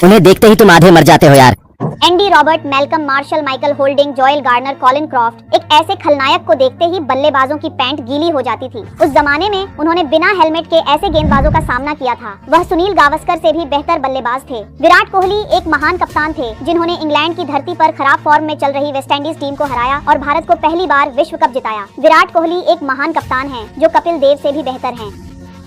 उन्हें देखते ही तुम आधे मर जाते हो यार। Andy Robert, Malcolm Marshall, Michael Holding, Joel Garner, Colin Croft, एक ऐसे खलनायक को देखते ही बल्लेबाजों की पैंट गीली हो जाती थी। उस जमाने में उन्होंने बिना हेलमेट के ऐसे गेंदबाजों का सामना किया था। वह सुनील गावस्कर से भी बेहतर बल्लेबाज थे। विराट कोहली एक महान कप्तान थे जिन्होंने इंग्लैंड की धरती पर खराब फॉर्म में चल रही वेस्टइंडीज टीम को हराया और भारत को पहली बार विश्व कप जिताया। विराट कोहली एक महान कप्तान है जो कपिल देव से भी बेहतर हैं।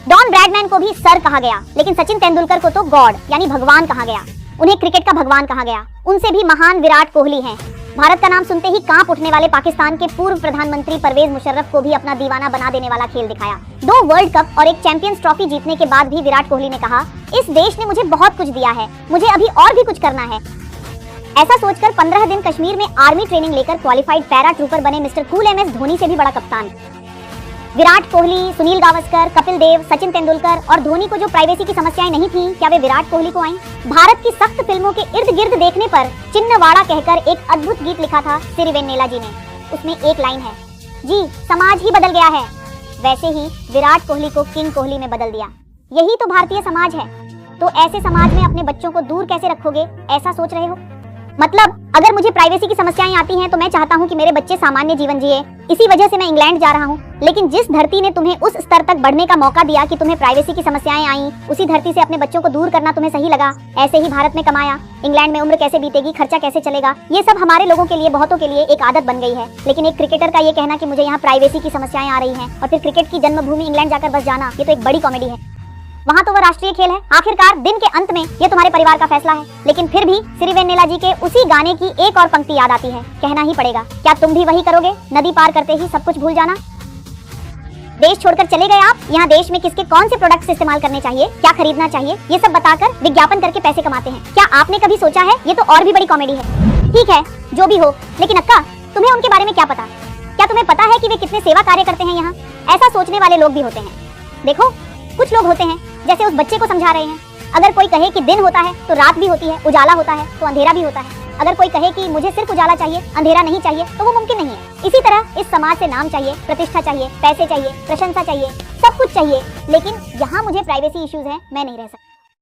डॉन ब्रैडमैन को भी सर कहा गया, लेकिन सचिन तेंदुलकर को तो गॉड यानी भगवान कहा गया। उन्हें क्रिकेट का भगवान कहा गया। उनसे भी महान विराट कोहली हैं। भारत का नाम सुनते ही कांप उठने वाले पाकिस्तान के पूर्व प्रधानमंत्री परवेज मुशर्रफ को भी अपना दीवाना बना देने वाला खेल दिखाया। 2 वर्ल्ड कप और एक चैंपियंस ट्रॉफी जीतने के बाद भी विराट कोहली ने कहा, इस देश ने मुझे बहुत कुछ दिया है, मुझे अभी और भी कुछ करना है। ऐसा सोचकर 15 दिन कश्मीर में आर्मी ट्रेनिंग लेकर क्वालिफाइड पैरा ट्रूपर बने मिस्टर कूल MS धोनी से भी बड़ा कप्तान। विराट कोहली, सुनील गावस्कर, कपिल देव, सचिन तेंदुलकर और धोनी को जो प्राइवेसी की समस्याएं नहीं थी, क्या वे विराट कोहली को आईं? भारत की सख्त फिल्मों के इर्द गिर्द देखने पर चिन्नवाड़ा कहकर एक अद्भुत गीत लिखा था सिरिवेन्नेला जी ने। उसमें एक लाइन है, जी समाज ही बदल गया है, वैसे ही विराट कोहली को किंग कोहली में बदल दिया। यही तो भारतीय समाज है। तो ऐसे समाज में अपने बच्चों को दूर कैसे रखोगे, ऐसा सोच रहे हो? मतलब अगर मुझे प्राइवेसी की समस्याएं आती हैं तो मैं चाहता हूं कि मेरे बच्चे सामान्य जीवन जिए। इसी वजह से मैं इंग्लैंड जा रहा हूं। लेकिन जिस धरती ने तुम्हें उस स्तर तक बढ़ने का मौका दिया कि तुम्हें प्राइवेसी की समस्याएं आईं, उसी धरती से अपने बच्चों को दूर करना तुम्हें सही लगा। ऐसे ही भारत में कमाया, इंग्लैंड में उम्र कैसे बीतेगी, खर्चा कैसे चलेगा, ये सब हमारे लोगों के लिए, बहुतों के लिए एक आदत बन गई है। लेकिन एक क्रिकेटर का ये कहना कि मुझे यहाँ प्राइवेसी की समस्याएं आ रही हैं और फिर क्रिकेट की जन्मभूमि इंग्लैंड जाकर बस जाना, ये तो एक बड़ी कॉमेडी है। वहाँ तो वह राष्ट्रीय खेल है। आखिरकार दिन के अंत में ये तुम्हारे परिवार का फैसला है। लेकिन फिर भी सिरिवेन्नेला जी के उसी गाने की एक और पंक्ति याद आती है, कहना ही पड़ेगा। क्या तुम भी वही करोगे, नदी पार करते ही सब कुछ भूल जाना? देश छोड़कर चले गए आप, यहाँ देश में किसके कौन से प्रोडक्ट्स इस्तेमाल करने चाहिए, क्या खरीदना चाहिए, ये सब बताकर विज्ञापन करके पैसे कमाते हैं। क्या आपने कभी सोचा है? ये तो और भी बड़ी कॉमेडी है। ठीक है, जो भी हो, लेकिन अक्का तुम्हें उनके बारे में क्या पता? क्या तुम्हें पता है कि वे कितने सेवा कार्य करते हैं यहाँ? ऐसा सोचने वाले लोग भी होते हैं। देखो, कुछ लोग होते हैं जैसे उस बच्चे को समझा रहे हैं। अगर कोई कहे कि दिन होता है तो रात भी होती है, उजाला होता है तो अंधेरा भी होता है। अगर कोई कहे कि मुझे सिर्फ उजाला चाहिए, अंधेरा नहीं चाहिए, तो वो मुमकिन नहीं है। इसी तरह इस समाज से नाम चाहिए, प्रतिष्ठा चाहिए, पैसे चाहिए, प्रशंसा चाहिए, सब कुछ चाहिए, लेकिन यहाँ मुझे प्राइवेसी इश्यूज हैं, मैं नहीं रह सकता।